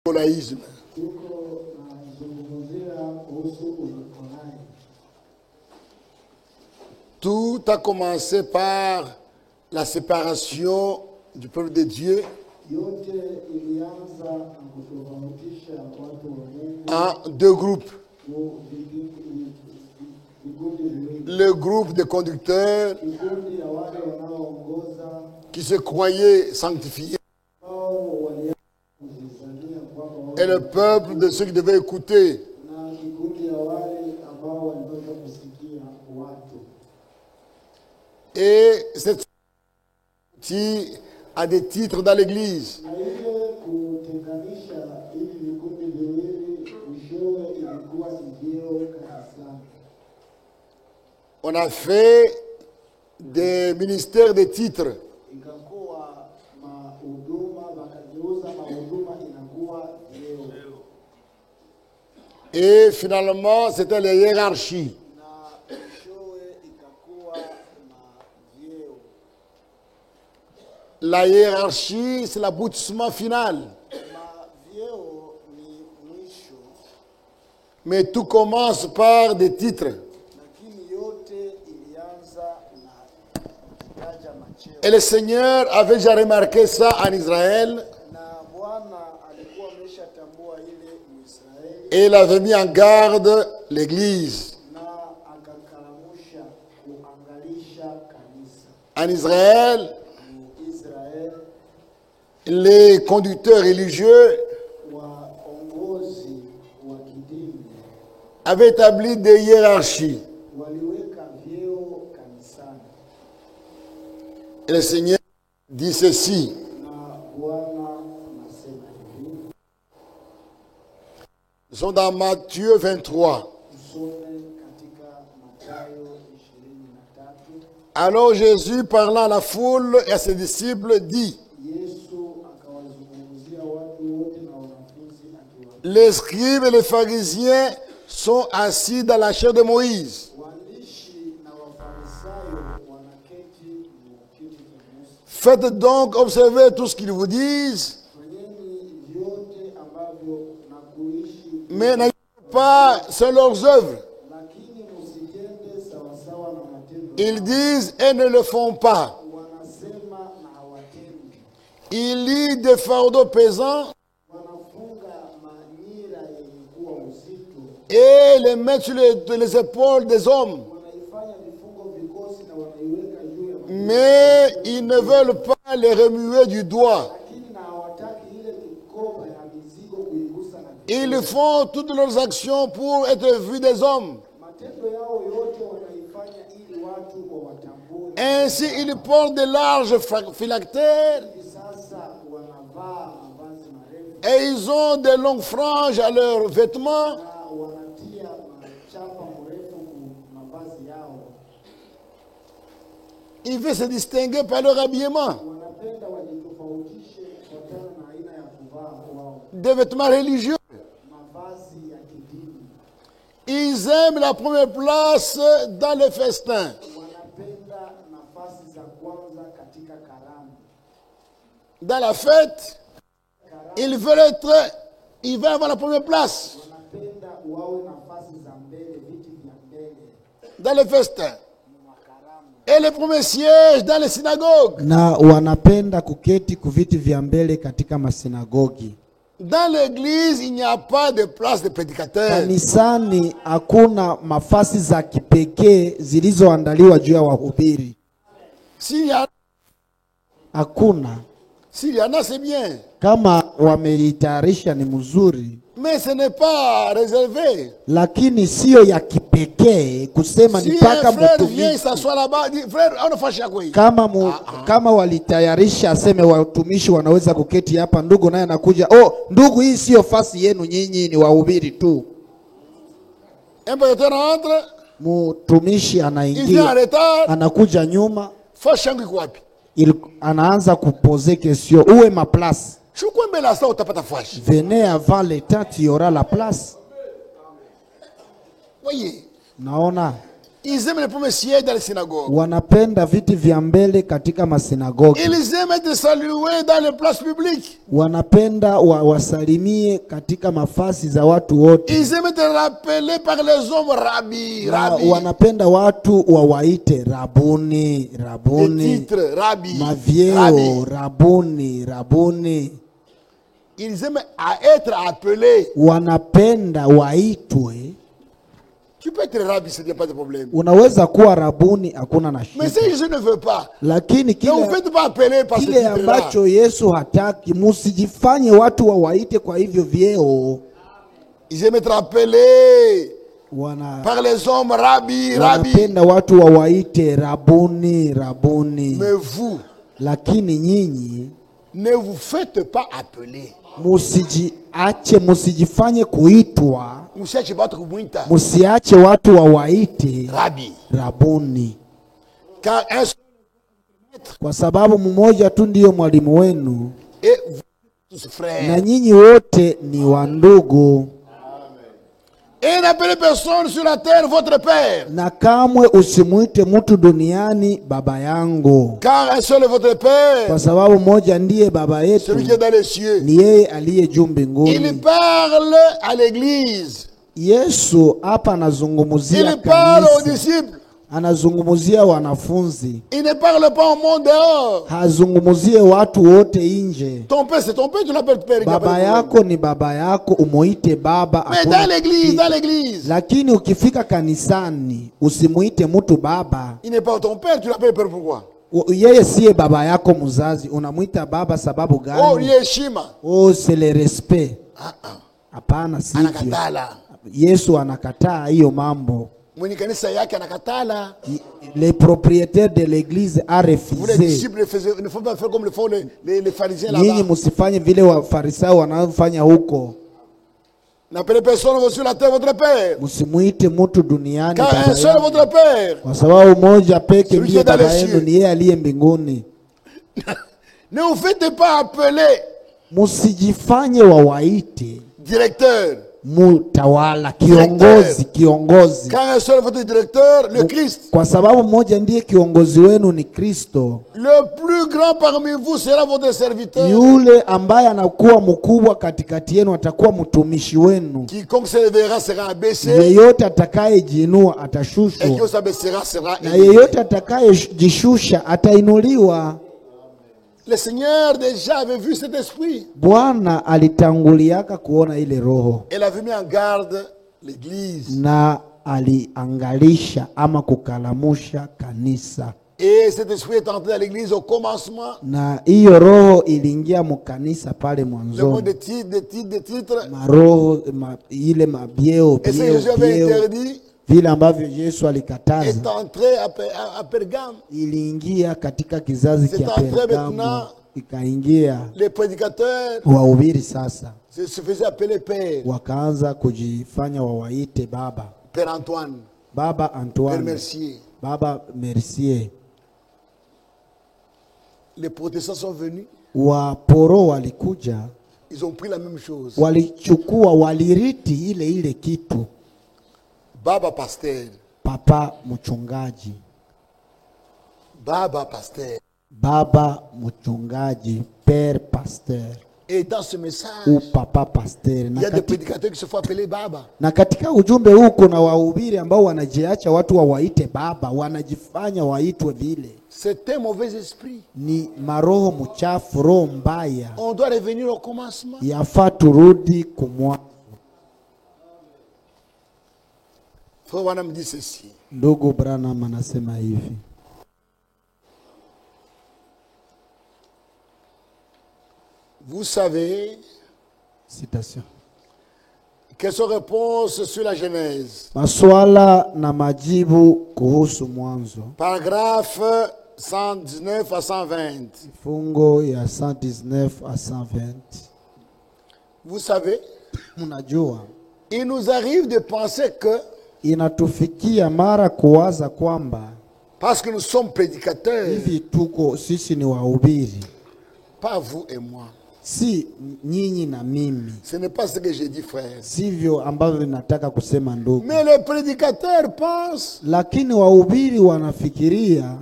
Nicolaïsme. Tout a commencé par la séparation du peuple de Dieu en deux groupes. Le groupe des conducteurs qui se croyaient sanctifiés et le peuple de ceux qui devaient écouter. Et cette sortie a des titres dans l'église. On a fait des ministères de titres. Et finalement, c'était les hiérarchies. La hiérarchie, c'est l'aboutissement final. Mais tout commence par des titres. Et le Seigneur avait déjà remarqué ça en Israël. Et il avait mis en garde l'Église. En Israël, les conducteurs religieux avaient établi des hiérarchies. Et le Seigneur dit ceci. Nous sommes dans Matthieu 23. Alors Jésus, parlant à la foule et à ses disciples, dit: les scribes et les pharisiens sont assis dans la chair de Moïse. Faites donc observer tout ce qu'ils vous disent, mais n'agissez pas selon leurs œuvres. Ils disent et ne le font pas. Ils lient des fardeaux pesants et les mettent sur les épaules des hommes. Mais ils ne veulent pas les remuer du doigt. Ils font toutes leurs actions pour être vus des hommes. Ainsi, ils portent de larges phylactères et ils ont de longues franges à leurs vêtements. Ils veulent se distinguer par leur habillement. Des vêtements religieux. Ils aiment la première place dans les festins. Dans la fête, ils veulent avoir la première place. Dans les festins. Et les premiers sièges dans les synagogues. Na wanapenda kuketi kuviti vya mbele katika masinagogi. Dans l'église, il n'y a pas de place de prédicateur. Kanisani hakuna mafasi za kipekee zilizoandaliwa juu ya wahubiri. Hakuna. S'il y en a, c'est bien. Kama wamelitayarisha ni mzuri. Mais ce n'est pas réservé. Lakini sio ya kipekee kusema ni paka mtumishi. Kama walitayarisha aseme watumishi wanaweza kuketi hapa, ndugu naye anakuja, oh ndugu, hii sio fasi yenu, nyinyi ni wahubiri tu. Mtumishi anaingia, anakuja nyuma, anaanza kuposer question, où est ma place? Venez avant l'état, tu y aura la place. Voyez. Naona. Ils aiment les premiers sièges dans les synagogues. Wanapenda viti vya mbele katika masinagogi. Ils aiment être salués dans les places publiques. Wanapenda wasalimie katika mafasi za watu wote. Ils aiment être rappelés par les hommes rabbi, rabbi. Wanapenda watu wawaite rabuni, rabuni. Les titres, rabbi, Mavyeo, rabbi. rabuni, rabuni. Ils aiment à être appelés. Wanapenda waitwe. Tu peux être rabbi, ce n'est pas de problème. Unaweza kuwa rabuni, hakuna na Mais shida. si Jésus ne veut pas, Lakini ne vous faites pas appeler par ce kile titre-là. ambacho Yesu hataki, musijifanye watu wawaite kwa hivyo vyeo. Ils aiment être appelés par les hommes rabbi, rabbi. Wanapenda watu wawaite rabuni, rabuni. Mais vous, Lakini nyinyi ne vous faites pas appeler. musijifanye kuitwa, Msiache watu kumwita musiache watu wawaite rabbi. rabuni, Car un seul kwa sababu mmoja tu ndiyo mwalimu wenu et vous tous na frères. nyinyi wote ni wandugu. Et n'appelez personne sur la terre votre père. Na kamwe usimuite mtu duniani baba yangu, Car un seul est votre père, kwa sababu mmoja ndiye baba yetu, celui qui est dans les cieux. ni yeye aliye juu Il mbinguni. parle à l'église. Yesu hapa anazungumzia Il parle aux kanisa, disciples. anazungumzia wanafunzi, Il ne parle pas au monde dehors. hazungumzie watu wote nje. Ton père, c'est ton père, tu l'appelles père. il n'y a pas Baba de problème. yako ni baba yako, umuite baba. Mais hakuna dans l'église, kitu. dans l'église, Lakini ukifika kanisani usimuite mtu baba. il n'est pas ton père, tu l'appelles père pourquoi? Yeye siye baba yako mzazi, unamuita baba sababu Oh, gani? Yeshima. Oh, c'est le respect. Hapana, sivyo. Anakatala. Yesu anakataa hiyo mambo. Mwenye kanisa yake anakatala. Les propriétaires de l'église a Vous les refusé. disciples ne faut pas faire comme le font les pharisiens Nyinyi là-bas. msifanye vile wafarisayo wanaofanya huko. N'appelez personne sur la terre votre père. Msimuite mtu duniani Car baba un seul est yangu, votre père. kwa sababu moja peke Celui ndiye qui est dans baba les yenu, cieux. ni yeye aliye mbinguni. Ne vous faites pas appeler Msijifanye wawaite directeur. mutawala, Directeur. kiongozi, Car un seul est votre directeur, le Christ. kwa sababu mmoja ndiye kiongozi wenu, ni Kristo. Le plus grand parmi vous sera votre serviteur. Yule ambaye anakuwa mkubwa katikati yenu atakuwa mtumishi wenu. Quiconque se lèvera sera abaissé. Yeyote atakayejinua Et qui atashushwa, s'abaissera sera na élevé. yeyote atakayejishusha atainuliwa. Le Seigneur déjà avait vu cet esprit. Bwana alitanguliaka kuona ile roho Elle avait mis en garde l'église. na aliangalisha ama kukalamusha kanisa, Et cet esprit est entré dans l'église au commencement. na hiyo roho iliingia mukanisa pale Le mot mwanzoni. de titre. Maroho ile mabieo Et ce que Jésus avait bieo interdit vile ambavyo Yesu est alikataza entré à Pergame. iliingia katika kizazi C'est cha entré Pergamo, maintenant. ikaingia. Les prédicateurs Wahubiri sasa se faisaient appeler Père. wakaanza kujifanya wawaite baba, Père Antoine, baba Père Antoine, Mercier. baba Mercier. Les protestants sont venus. Waporo walikuja, Ils ont pris la même chose. walichukua, waliriti ile kitu. Baba pasteur. Papa mchungaji, Baba pasteur. baba mchungaji, père pasteur Et dans ce message, ou papa pasteur. il y a des prédicateurs qui se font appeler Baba. Na katika ujumbe huu kuna wahubiri ambao wanajiacha watu wawaite baba, wanajifanya waitwe vile. C'est un mauvais esprit. Ni maroho mchafu, roho mbaya. On doit revenir au commencement. Yafaa turudi kumwa. Frère Wana me dit ceci. Ndugu Branham anasema hivi, Vous savez, citation, question réponse sur la Genèse. maswala na majibu kuhusu Mwanzo, Paragraphe 119 à 120. fungo ya 119 à 120. Vous savez, Mnajua, il nous arrive de penser que inatufikia mara kuwaza kwamba parce que nous sommes prédicateurs, hivi tuko sisi ni wahubiri, pas vous et moi, si nyinyi na mimi. Ce n'est pas ce que j'ai dit, frère. Sivyo ambavyo nataka kusema ndugu. Mais les prédicateurs pensent, Lakini wahubiri wanafikiria,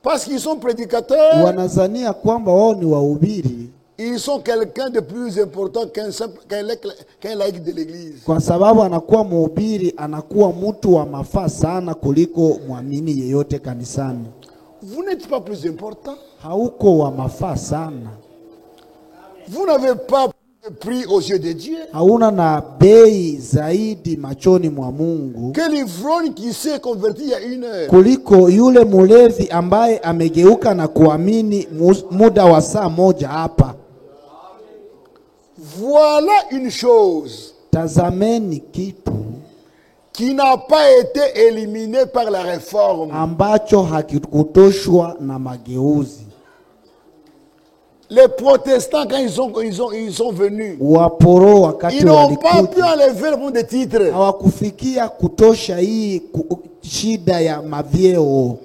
parce qu'ils sont prédicateurs, wanazania kwamba wao ni wahubiri ils sont quelqu'un de plus important qu'un laïc de l'église. kwa sababu anakuwa mhubiri, anakuwa mtu wa mafaa sana kuliko muamini yeyote kanisani. Vous n'êtes pas plus important. Hauko wa mafaa sana. Vous n'avez pas plus de prix aux yeux de Dieu Hauna na bei zaidi machoni mwa Mungu que l'ivrogne qui s'est converti il y a 1 heure. kuliko yule mulevi ambaye amegeuka na kuamini muda wa saa moja hapa. Voilà une chose Tazameni kitu qui n'a pas été éliminé par la réforme. ambacho hakikutoshwa na mageuzi. Les protestants, quand ils sont venus, Waporo wakati ils n'ont pas pu walikuja enlever le nom de titre. hawakufikia kutosha hii shida ya mavyeo.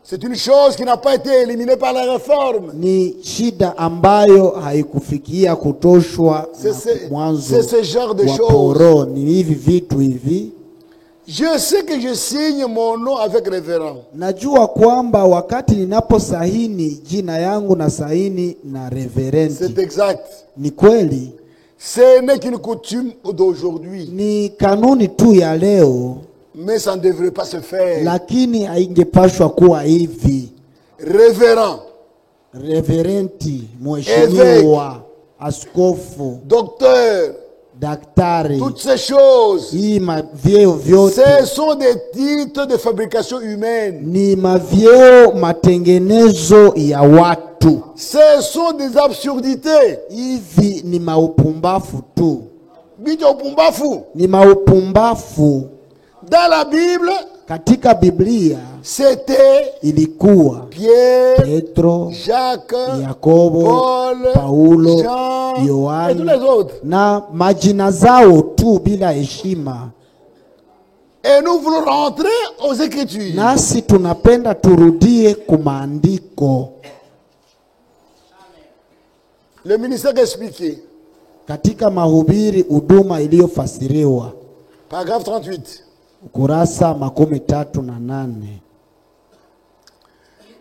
C'est une chose qui n'a pas été éliminée par la réforme. Ni shida ambayo haikufikia kutoshwa na mwanzo C'est ce genre de wa choses. poro. Ni hivi vitu hivi. Je sais que je signe mon nom avec révérend. Najua kwamba wakati ninaposahini jina yangu na sahini na reverenti. C'est exact. Ni kweli. Ce n'est qu'une coutume d'aujourd'hui. Ni kanuni tu ya leo, Mais ça ne devrait pas se faire. lakini haingepashwa kuwa hivi. Révérend, Reverenti, mheshimiwa, askofu, docteur, daktari, toutes ces choses, hii mavyeo vyote ce sont des titres de fabrication humaine. ni mavyeo matengenezo ya watu. Ce sont des absurdités. Hivi ni maupumbafu tu, Bijo pumbafu. ni maupumbafu. Dans la Bible, Katika Biblia c'était ilikuwa Pierre, Petro, Jacques, Yakobo, Paul, Paulo, Jean et tous Yohane les autres. na majina zao tu bila heshima. Et nous voulons rentrer aux Écritures. Nasi tunapenda turudie kumaandiko. Le ministère expliqué. Katika mahubiri huduma iliyofasiriwa, Paragraphe 38. ukurasa 38.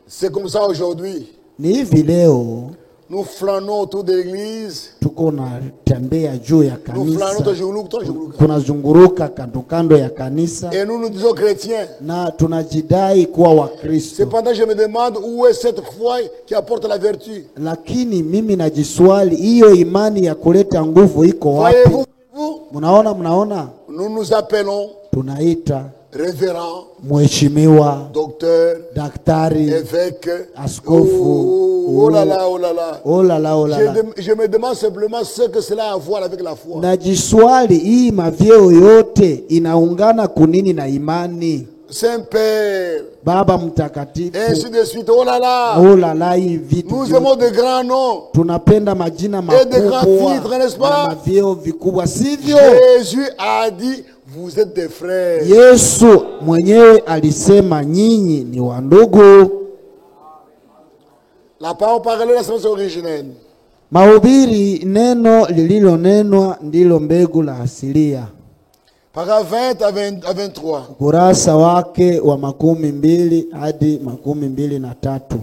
C'est comme ça aujourd'hui. Ni hivi leo Nous flânons autour de l'église. tuko na tembea juu ya Nous flânons kanisa, tunazunguruka kando kando ya kanisa et nous nous disons chrétiens. na tunajidai kuwa Wakristo. Cependant, je me demande où est cette foi qui apporte la vertu. Lakini mimi najiswali, hiyo imani ya kuleta nguvu iko wapi? Voyez-vous, Mnaona, nous nous appelons tunaita révérend, mheshimiwa, docteur, daktari, évêque. askofu. Oh là là, oh là là. Oh la la, oh la la. Je me demande simplement ce que cela a à voir avec la foi. Najiswali, hii mavyeo yote inaungana kunini na imani? Saint-Père, Baba mtakatifu, ainsi de suite. Oh là là. oh la la, hii vitu Nous vyote. aimons de grands noms. Tunapenda majina Et de grands makubwa titres, n'est-ce pas? na mavyeo vikubwa, sivyo? Jésus a dit, vous êtes des frères. Yesu mwenyewe alisema nyinyi ni wandugu. La parole parlée, la semence originelle. Mahubiri, neno lililonenwa ndilo mbegu la asilia. Paragraphe 20 à 23. Ukurasa wake wa 12 hadi 23.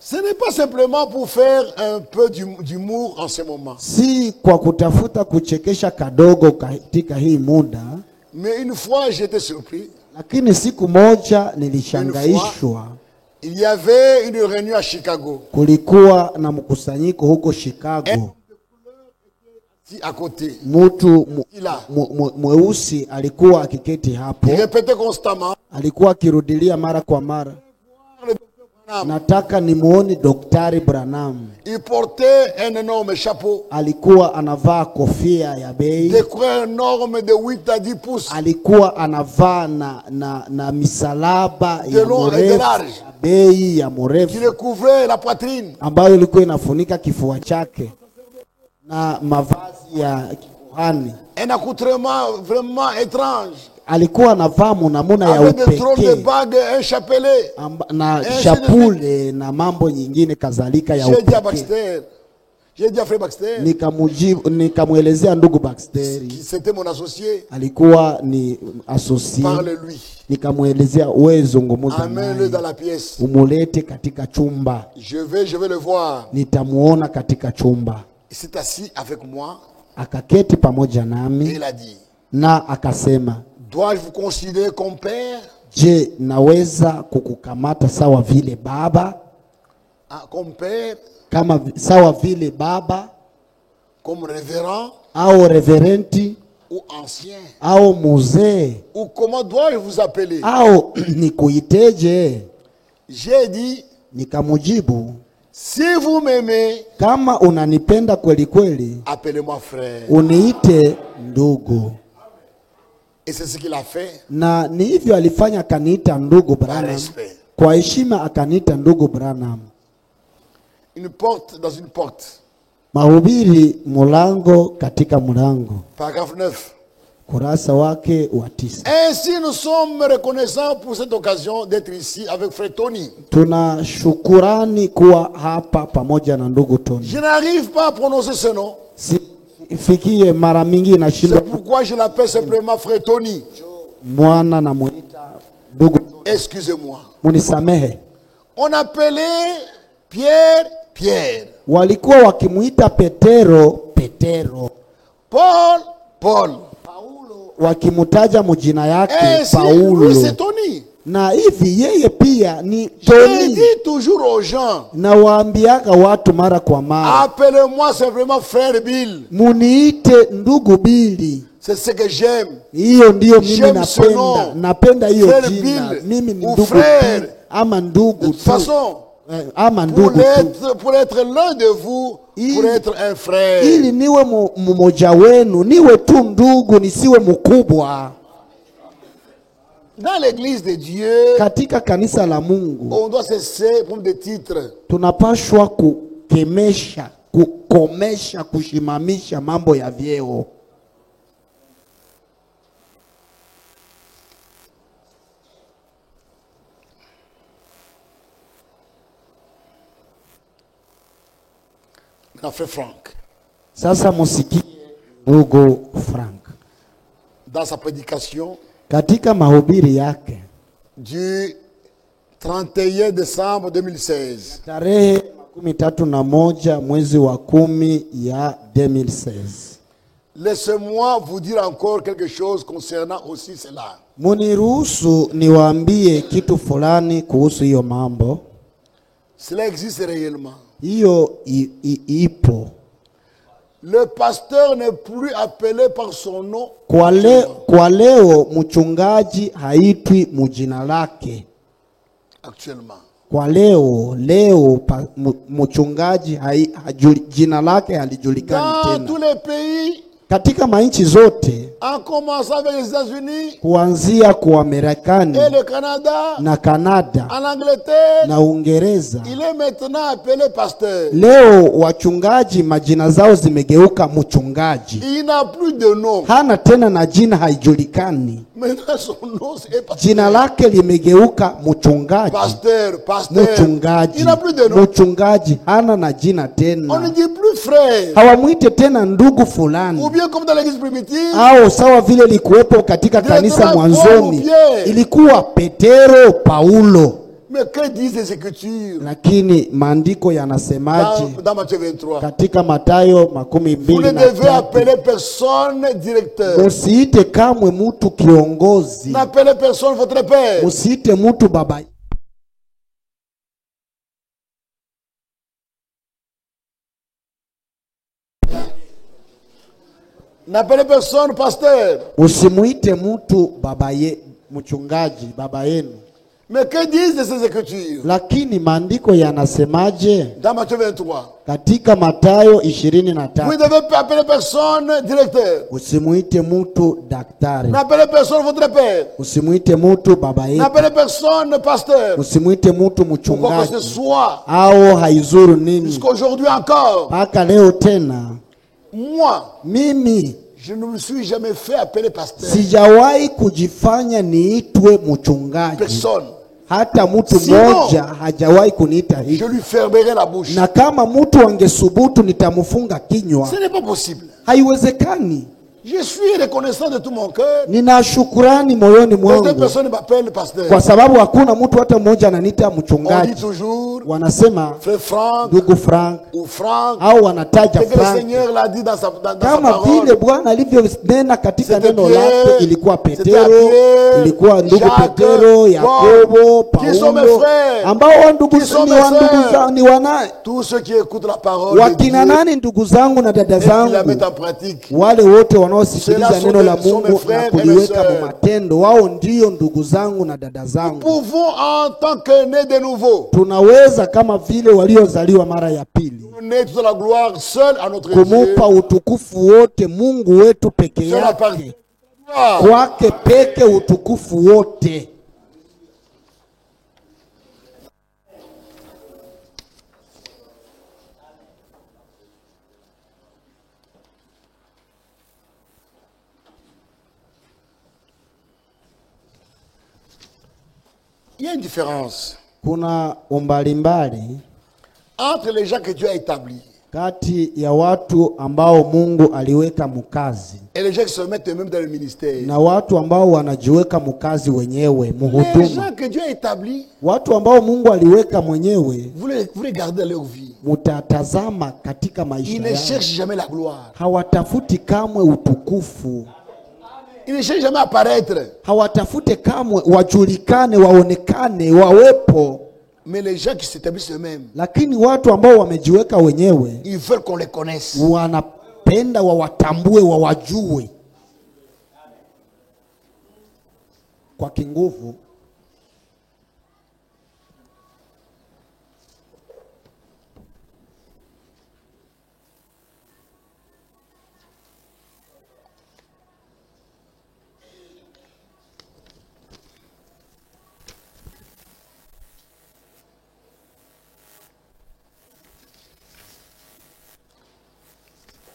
Ce n'est pas simplement pour faire un peu d'humour en ce moment. Si kwa kutafuta kuchekesha kadogo katika hii muda, Mais une fois, j'étais surpris. lakini siku moja nilishangaishwa. Il y avait une réunion à Chicago. Kulikuwa na mkusanyiko huko Chicago. À côté. Mtu Là. mweusi alikuwa akiketi hapo. Il répétait constamment. Alikuwa akirudilia mara kwa mara, nataka nimuone Daktari Branham. Il portait un énorme chapeau. Alikuwa anavaa kofia ya bei. Des croix énormes de 8 à 10 pouces. Alikuwa anavaa na misalaba De ya long et de mrefu, large. bei ya Qui mrefu recouvrait la poitrine. ambayo ilikuwa inafunika kifua chake, na mavazi ya kuhani. Un accoutrement vraiment étrange. Alikuwa anavaa namuna ya Avec des drôles de upekee bagues, un chapelet. na shapule na mambo nyingine kadhalika ya J'ai dit à upekee. Baxter, j'ai dit à frère Baxter, Nikamwelezea ndugu Baxter, qui c'était mon associé, alikuwa ni associé. parle-lui. Nikamwelezea wewe zungumza Amène-le dans naye, la pièce. umulete katika chumba, Je vais le voir. nitamuona katika chumba. Il s'est assis avec moi Akaketi pamoja et nami il a dit, na akasema, dois-je vous considérer comme père? je, naweza kukukamata sawa vile baba? Ah, comme père, Kama sawa vile baba comme révérend au reverenti ou ancien? au muzee Ou comment dois-je vous appeler? au nikuiteje? J'ai dit, Nikamujibu, si vous m'aimez, kama unanipenda kweli kweli, appelez-moi frère. uniite ndugu. Et c'est ce qu'il a fait, Na ni hivyo alifanya, akaniita ndugu par Branham. respect. Kwa heshima akaniita ndugu Branham. Une porte dans une porte. Mahubiri mulango katika mulango. Paragraphe 9. Kurasa wake wa 9. Ainsi nous sommes reconnaissants pour cette occasion d'être ici avec frère Tony. Tuna shukurani kuwa hapa pamoja na ndugu Tony. Je n'arrive pas à prononcer ce nom. Sifikie mara mingi na shindo. C'est pourquoi je l'appelle simplement frère Tony. Mwana na muita ndugu. Excusez-moi. Munisamehe. On appelait Pierre, Pierre. Walikuwa wakimuita Petero, Petero. Paul, Paul. Wakimutaja mujina yake Ainsi, Paulo. lui c'est Tony. Na hivi yeye pia ni Je Tony. dis toujours aux gens, Na waambiaga watu mara kwa mara, appelez-moi simplement frère Bill. muniite ndugu Bili. C'est ce que j'aime. Hiyo ndiyo mimi J'aime ce napenda. nom. Napenda hiyo Frère jina. Bill Mimi ni ou ndugu frère. Bill ama De ndugu toute tu. façon, Ama ndugu tu. pour être l'un de vous, pour être un frère. Ili niwe mmoja wenu, niwe tu ndugu, nisiwe mkubwa. Dans l'église de Dieu, Katika kanisa la Mungu on doit cesser pour des titres. tunapashwa kukomesha, kushimamisha mambo ya vyeo. Mon frère Franck, Sasa musikie ndugu Frank dans sa prédication katika mahubiri yake du 31 décembre 2016, tarehe 31 mwezi wa 10 ya 2016. laissez-moi vous dire encore quelque chose concernant aussi cela. Muniruhusu niwaambie kitu fulani kuhusu hiyo mambo. Cela existe réellement. Hiyo ipo. Le pasteur n'est plus appelé par son nom. Kwa leo mchungaji haitwi mujina lake. Actuellement. Kwa leo mchungaji jina lake halijulikani Dans tena. tous les pays, Katika manchi zote, en commençant avec les États-Unis kuanzia kwa Marekani et le Canada, na Kanada en Angleterre, na Uingereza, il est maintenant appelé pasteur. leo wachungaji majina zao zimegeuka mchungaji. Il n'a plus de nom. Hana tena na jina haijulikani. Maintenant son nom c'est pasteur. Jina lake limegeuka mchungaji. Pasteur, pasteur. Mchungaji. Il n'a plus de nom. Mchungaji hana na jina On ne tena. dit plus frère. Hawamwite tena ndugu fulani. Ou bien comme dans l'église primitive, Au sawa vile likuwepo katika kanisa mwanzoni, ilikuwa Petero, Paulo. mais que disent les Écritures Lakini maandiko yanasemaje dans Matthieu 23? katika Mathayo Vous ne devez 23? appeler personne directeur. Musiite kamwe mtu kiongozi. N'appelez personne votre père. Musiite mtu baba. N'appelez personne pasteur. Usimuite mtu mchungaji baba yenu. Mais que disent ces Écritures Lakini maandiko yanasemaje dans Matthieu 23? katika Mathayo Vous 23? ne devez pas appeler personne directeur. Usimuite mtu daktari. N'appelez personne votre père. Usimuite mtu baba yetu. N'appelez personne pasteur. Usimuite mtu Pourquoi que ce mchungaji. soit, Au haizuru nini. jusqu'aujourd'hui encore, Mpaka leo tena moi, mimi Je ne me suis jamais fait appeler pasteur. Sijawahi kujifanya niitwe mchungaji. Personne. Hata mtu mmoja hajawahi kuniita hivi. Je lui fermerai la bouche. Na kama mtu angesubutu nitamfunga kinywa. Ce n'est pas possible. Haiwezekani. Je suis reconnaissant de tout mon cœur. Nina shukrani moyoni mwangu. Personne ne m'appelle pasteur. Kwa sababu hakuna mtu hata mmoja ananiita On mchungaji. dit toujours Wanasema frère Franck, ndugu Frank, ou Franck, au wanataja que le Frank. Seigneur l'a dit dans sa Kama parole. vile Bwana alivyonena katika C'était neno Pierre, lake. Ilikuwa c'était Petero, Pierre, ilikuwa ndugu Jacques, Petero, Yakobo, qui sont mes Paulo, frères, ambao wa ndugu qui sont ni mes wa ndugu sœurs. zangu, ni wana Tous ceux qui écoutent la parole de wakina Dieu nani ndugu zangu na dada et qui la zangu, mettent en pratique. wale wote wanaosikiliza Ceux-là neno la sont mes Mungu na frères et mes kuliweka sœurs. kwa matendo, wao ndio ndugu zangu na dada Nous zangu. pouvons en tant que nés de nouveau, Tunaweza kama vile waliozaliwa mara ya pili donner toute la gloire seule à notre Dieu. kumupa utukufu wote Mungu wetu peke Seule yake, appartient. kwake peke utukufu wote. Il y a une différence Kuna umbali mbali entre les gens que Dieu a établis kati ya watu ambao Mungu aliweka mkazi et les gens qui se mettent eux-mêmes dans le ministère. na watu ambao wanajiweka mkazi wenyewe, Les muhuduma. gens que Dieu a établis, Watu ambao Mungu aliweka mwenyewe, vous les gardez dans leur vie. mutatazama katika Ils maisha ne yao, cherchent jamais la gloire. hawatafuti kamwe utukufu, Ils ne cherchent jamais à apparaître. hawatafute kamwe wajulikane, waonekane, wawepo. Mais les gens qui s'établissent eux-mêmes, Lakini watu ambao wamejiweka wenyewe ils veulent qu'on les connaisse. wanapenda wawatambue, wawajue kwa kinguvu.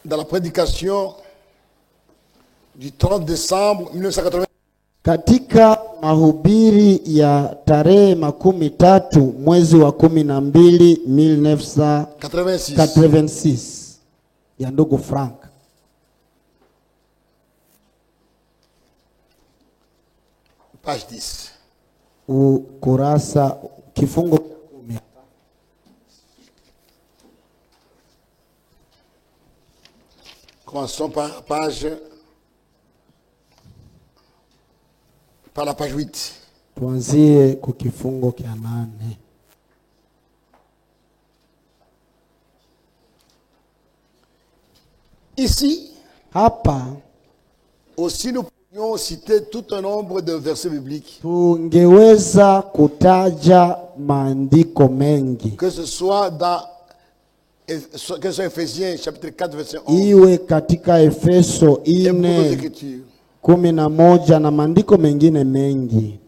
Dans la prédication du 30 décembre 1980, Katika mahubiri ya tarehe 13 mwezi wa 12 1986 ya ndugu Frank, page 10. ukurasa kifungo 10. Commençons par la page 8. Tuanzie ku kifungo kia 8. Ici, Hapa aussi, nous pourrions citer tout un nombre de versets bibliques, tungeweza kutaja maandiko mengi, que ce soit dans Ephésiens chapitre 4 verset 11 iwe katika Efeso et beaucoup d'autres 4 écritures. 11 na maandiko mengine mengi.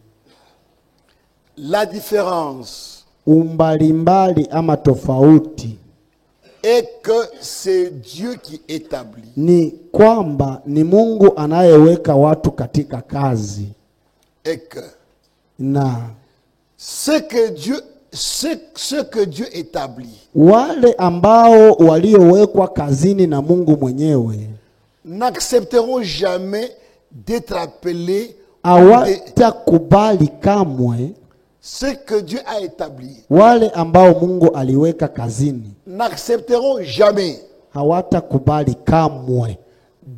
La différence Umbalimbali ama tofauti est que c'est Dieu qui établit. ni kwamba ni Mungu anayeweka watu katika kazi, Et que na ce que Dieu établit wale ambao waliowekwa kazini na Mungu mwenyewe n'accepteront jamais d'être appelés hawatakubali kamwe. ce que Dieu a établi. Wale ambao Mungu aliweka kazini N'accepteront jamais hawatakubali kamwe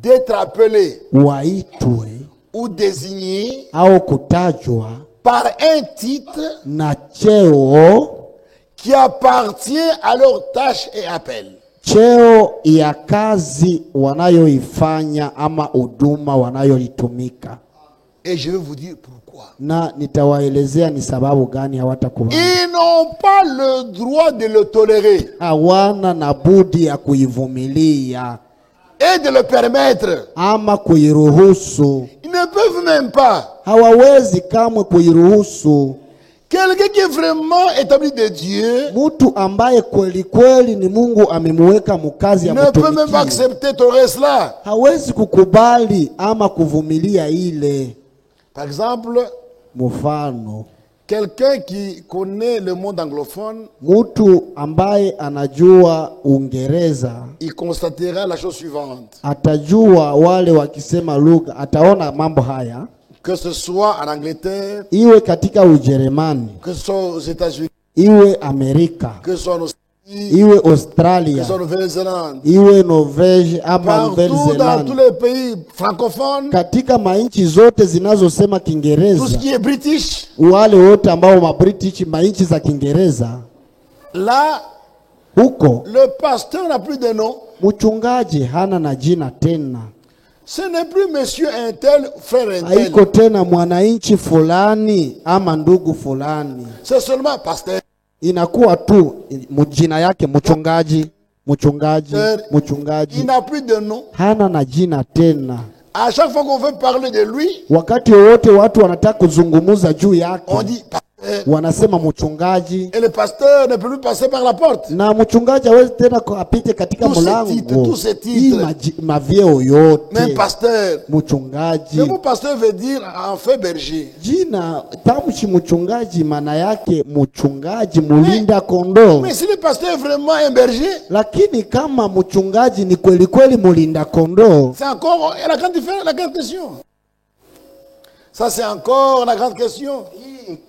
d'être appelés waitwe ou désignés au kutajwa par un titre na cheo, qui appartient à leur tâche et appel. cheo ya kazi wanayoifanya ama huduma wanayoitumika. Et je vais vous dire pourquoi. Na nitawaelezea ni sababu gani hawatakubali. Ils n'ont pas le droit de le tolérer Hawana na budi ya kuivumilia et de le permettre. ama kuiruhusu. Ils ne peuvent même pas. Hawawezi kamwe kuiruhusu. Quelqu'un qui est vraiment établi de Dieu Mtu ambaye kweli kweli ni Mungu amemuweka mkazi ya ne peut même pas mtumikia, accepter tolérer cela. hawezi kukubali ama kuvumilia ile. Par exemple, Mfano, quelqu'un qui connaît le monde anglophone, mtu ambaye anajua Uingereza il constatera la chose suivante. atajua wale wakisema lugha, ataona mambo haya, Que ce soit en Angleterre, iwe katika Ujerumani, que ce soit aux États-Unis, iwe Amerika, que ce soit en Australie, iwe que Australia, ce soit en Nouvelle-Zélande. iwe Norvège ama Partout dans tous Nouvelle-Zélande, les pays francophones, katika mainchi zote zinazosema tout ce Kiingereza, qui est british, wale wote ambao mabritish mainchi za Kiingereza, là, huko le pasteur n'a plus de nom. mchungaji hana na jina tena. Ce n'est plus monsieur un tel, frère un tel. Haiko tena mwananchi fulani ama ndugu fulani, C'est seulement pasteur. inakuwa tu jina yake mchungaji, mchungaji, Il mchungaji, n'a plus de nom. hana na jina tena. À chaque fois qu'on veut parler de lui, Wakati wote watu wanataka kuzungumuza juu yake, on dit pasteur. wanasema mchungaji, Et le pasteur ne peut plus passer par la porte. na mchungaji hawezi tena apite katika Tous ces titres, mlango. tous ces titres. Hii mavyeo yote, Même pasteur. mchungaji. Le mot pasteur veut dire en fait berger. Jina tamshi mchungaji maana yake mchungaji, mulinda kondoo. Mais si le pasteur est vraiment un berger, Lakini kama mchungaji ni kweli kweli mulinda kondoo, c'est encore la grande différence, la grande question. Ça, c'est encore la grande question.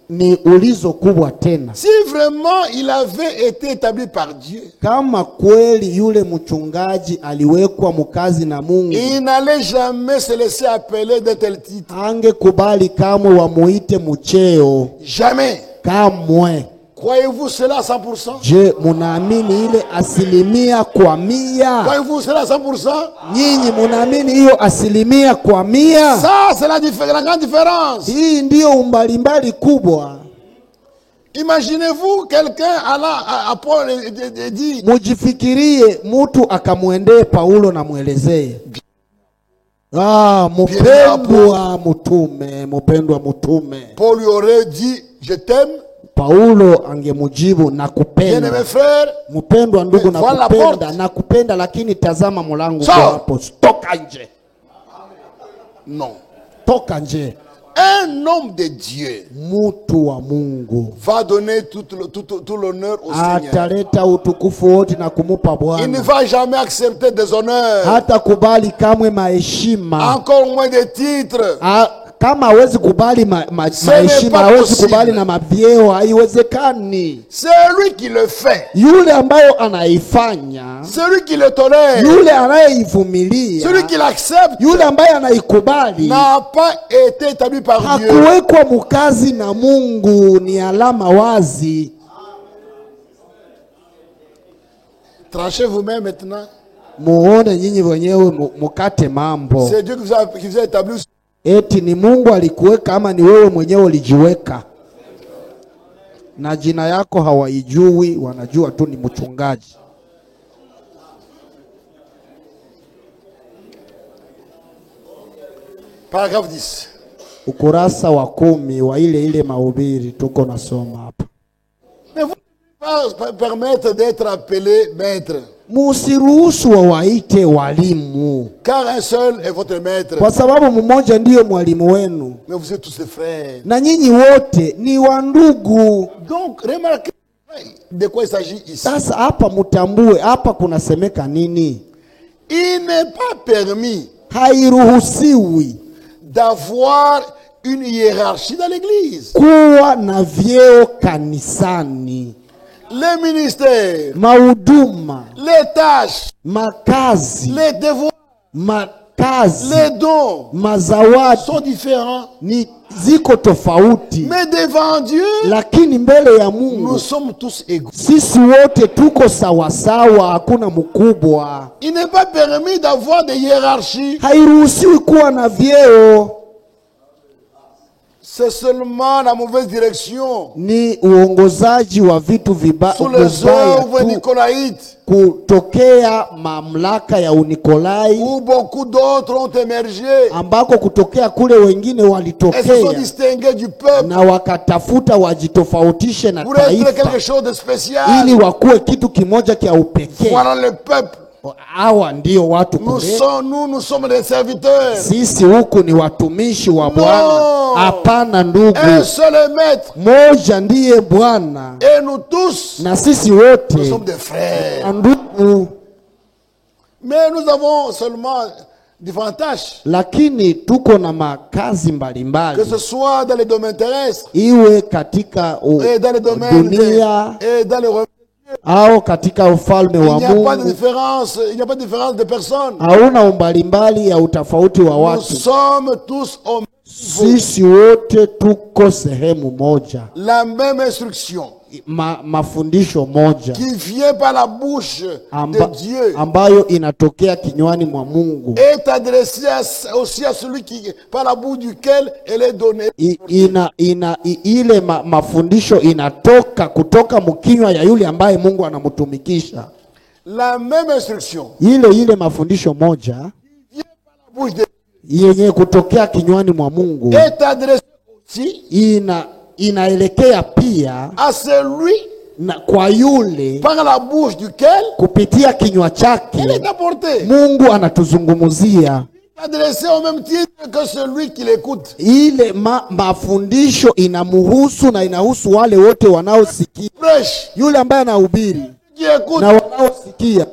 ni ulizo kubwa tena. Si vraiment il avait été établi par Dieu, Kama kweli yule mchungaji aliwekwa mkazi na Mungu, il n'allait jamais se laisser appeler de tel titre. angekubali kamwe wamuite mcheo, Jamais. kamwe. Croyez-vous cela à 100%? Je, munaamini ile 100%? Croyez-vous cela à 100%? Nyinyi munaamini hiyo 100%? Ça, c'est la grande différence. Hii ndio umbalimbali kubwa. Imaginez-vous quelqu'un allant à Paul et dit, Mujifikirie mtu akamwendee Paulo na mwelezee, mpendwa mtume. Paul lui aurait dit, je t'aime, Paulo angemujibu bien-aimé nakupenda, frère, mpendwa ndugu, Voilà la porte. nakupenda, lakini tazama mlango Sawa. hapo, toka nje, non. toka nje. Un homme de Dieu Mtu wa Mungu va donner tout l'honneur au Seigneur. ataleta utukufu wote na kumupa Il ne Bwana, va jamais accepter des honneurs, hata kubali kamwe maheshima. encore moins des titres. Kama hawezi kubali maheshima, pas hawezi possible. kubali na mavyeo, haiwezekani. Celui qui le fait, Yule ambayo anaifanya, celui qui le tolère, yule anayeivumilia, celui qui l'accepte, yule ambaye anaikubali, n'a pas été établi par Dieu. hakuwekwa mkazi na Mungu. Ni alama wazi. Tranchez vous-même maintenant. Muone nyinyi wenyewe, mukate mambo. C'est Dieu qui vous a établi. Eti ni Mungu alikuweka ama ni wewe mwenyewe ulijiweka? Na jina yako hawaijui, wanajua tu ni mchungaji. Paragraphe 10. Ukurasa wa 10 wa ile mahubiri tuko nasoma hapa. Mais vous ne pouvez pas permettre d'être appelé maître, Musiruhusu wawaite walimu, car un seul est votre maître. kwa sababu mmoja ndiyo mwalimu wenu, Mais vous êtes tous des frères. na nyinyi wote ni wandugu. Donc, remarquez de quoi il s'agit ici. Sasa hapa mutambue, hapa kunasemeka nini? Il n'est pas permis Hairuhusiwi d'avoir une hiérarchie dans l'église. kuwa na vyeo kanisani, Les ministères, mahuduma, les tâches, makazi, les devoirs, makazi, les dons mazawadi sont différents. ni ziko tofauti, Mais devant Dieu, lakini mbele ya nous Mungu sommes tous égaux. sisi wote tuko sawasawa, hakuna mkubwa. Il n'est pas permis d'avoir des hiérarchies. Hairuhusiwi kuwa na vyeo. C'est seulement la mauvaise direction. Ni uongozaji wa vitu Sous les œuvres tu nicolaïtes, kutokea mamlaka ya Unikolai, où beaucoup d'autres ont émergé ambako kutokea kule wengine et se sont walitokea distingués du peuple na wakatafuta wajitofautishe na pour être quelque taifa chose de spécial. ili wakuwe kitu kimoja kia upekee. Voilà le peuple. Hawa ndio watu kule. Nous sommes des serviteurs. Sisi huku ni watumishi wa Bwana. Hapana ndugu, Un seul est maître. moja ndiye Bwana, Et nous tous, na sisi nous wote sommes des frères. na ndugu. Mais nous avons seulement différentes tâches. Lakini tuko na makazi Que mbalimbali, ce soit dans les domaines terrestres, iwe katika et dans les domaines dunia et dans les revenus. au katika ufalme Il wa n'y a pas de Mungu. différence. Il n'y a pas de différence de personnes. Hauna umbalimbali ya utofauti wa Nous watu. sommes tous au même niveau. Sisi wote tuko sehemu moja, La même instruction mafundisho moja qui vient par la bouche de Dieu ambayo inatokea kinywani mwa Mungu est adressée aussi à celui qui, par la bouche duquel elle est donnée. ile mafundisho inatoka kutoka mkinywa ya yule ambaye Mungu anamtumikisha. La même instruction Ile mafundisho moja vient par la bouche de yenye kutokea kinywani mwa Mungu est adressée aussi inaelekea pia à celui na kwa yule par la bouche duquel kupitia kinywa elle chake est apportée. Mungu anatuzungumzia. Adressée au même titre que celui qui l'écoute. Ile mafundisho inamhusu na inahusu wale wote wanaosikia, Prêche, yule ambaye anahubiri qui écoute, na wanaosikia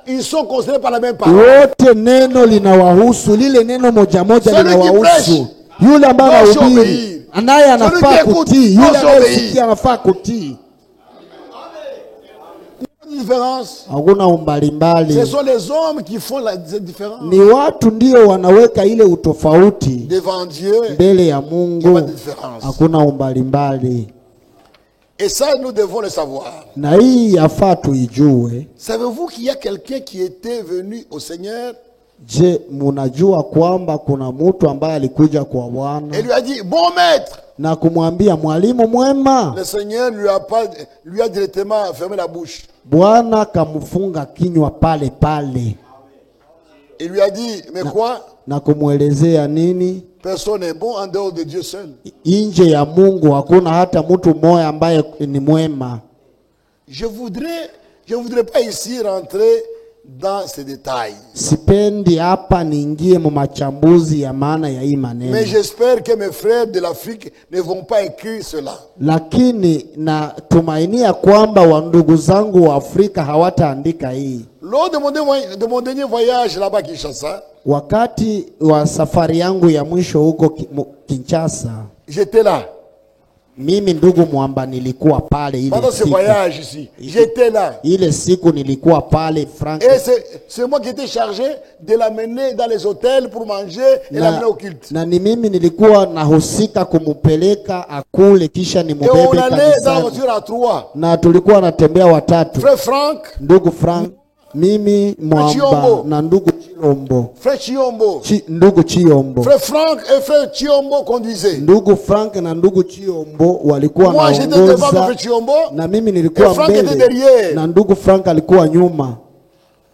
ils sont concernés par la même parole. wote. Neno linawahusu, lile neno moja moja Celui qui linawahusu. prêche Yule ambaye doit anahubiri s'obéir. anaye Celui anafaa qui écoute kutii, doit yule s'obéir. anayesikia anafaa kutii. Différence. Hakuna umbalimbali, Ce sont les hommes qui font cette différence. ni watu ndio wanaweka ile utofauti Devant Dieu, mbele ya il n'y a Mungu. pas de différence. Hakuna umbalimbali, Et ça, nous devons le savoir. na hii yafaa tuijue. Savez-vous qu'il y a quelqu'un qui était venu au Seigneur Je, munajua kwamba kuna mtu ambaye alikuja kwa et Bwana lui a dit, bon maître. na kumwambia mwalimu mwema? Le Seigneur lui a directement fermé la bouche. Bwana kamfunga kinywa pale pale Il lui a dit, mais quoi? na kumwelezea nini? Personne n'est bon en dehors de Dieu seul. Nje ya Mungu hakuna hata mtu mmoja ambaye ni mwema. Je voudrais pas ici rentrer dans ces détails. Sipendi hapa niingie mu machambuzi ya maana ya hii maneno, Mais j'espère que mes frères de l'Afrique ne vont pas écrire cela. lakini natumainia kwamba wandugu zangu wa Afrika hawataandika hii. Lors de mon dernier voyage là-bas à Kinshasa, Wakati wa safari yangu ya mwisho huko Kinshasa, j'étais là. mimi ndugu Mwamba nilikuwa pale ile Pendant ce siku. voyage ici, j'étais là. Ile siku nilikuwa pale Frank, Et c'est moi qui étais chargé de l'amener dans les hôtels pour manger et l'amener au culte. na ni mimi nilikuwa nahusika kumupeleka akule kisha Et on nimubebe allait dans la kanisani, voiture à trois. na tulikuwa natembea watatu, Frère Franck, ndugu Frank, mimi Mwamba Chiombo. na ndugu Chiombo, frère Chiombo. ndugu Chiombo. Frère Franck et frère Chiombo conduisaient. Ndugu Frank na ndugu Chiombo walikuwa Moi j'étais devant naongoza, frère Chiombo na mimi et nilikuwa Franck était mbele derrière na ndugu Frank alikuwa nyuma.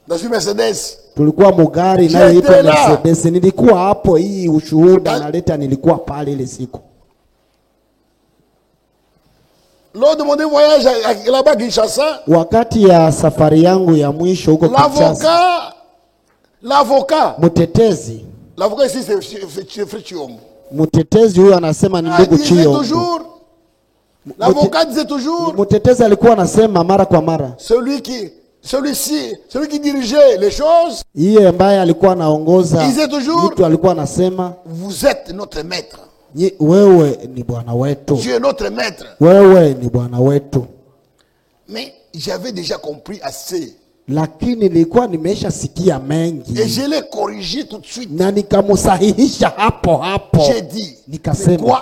dans une Mercedes. Tulikuwa mugari J'étais inayoitwa là. Mercedes. Nilikuwa hapo, hii ushuhuda Dans- naleta, nilikuwa pale ile siku. Lors de mon dernier voyage là-bas à Kinshasa, Wakati ya safari yangu ya mwisho huko Kinshasa, l'avocat mtetezi ici c'est frère Chiombo. mtetezi huyo anasema ni ndugu Disait Chiombo. toujours, l'avocat disait toujours, Mtetezi alikuwa anasema mara kwa mara, celui qui dirigeait les choses, yeye ambaye alikuwa anaongoza disait toujours, vitu, alikuwa anasema vous êtes notre maître. wewe ni bwana wetu, Tu es notre maître. wewe ni bwana wetu. Mais j'avais déjà compris assez. Lakini nilikuwa nimeshasikia mengi Et je l'ai corrigé tout de suite. na nikamusahihisha hapo hapo. J'ai dit, mais Nikasema, quoi,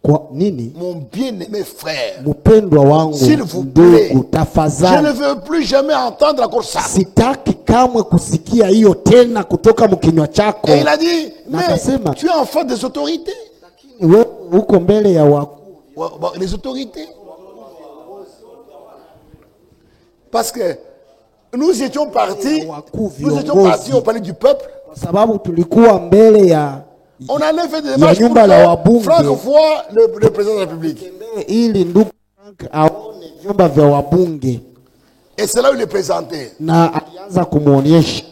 kwa nini? mon bien-aimé frère, Mpendwa wangu, S'il vous ndugu, plaît, je ne tafadhali, veux plus jamais entendre encore ça. sitaki kamwe kusikia hiyo tena kutoka mkinywa chako. Et il a dit, mais Nakasema, tu es enfant des autorités. Wewe uko mbele ya wakuu. Les autorités. Parce que nous étions partis au palais du peuple. Sababu tulikuwa mbele ya On allait faire des démarches pour que Franck voit le président de la République. Ili ndugu Frank aone vyumba vya wabunge. Et c'est là où il est présenté. Na alianza kumuonyesha.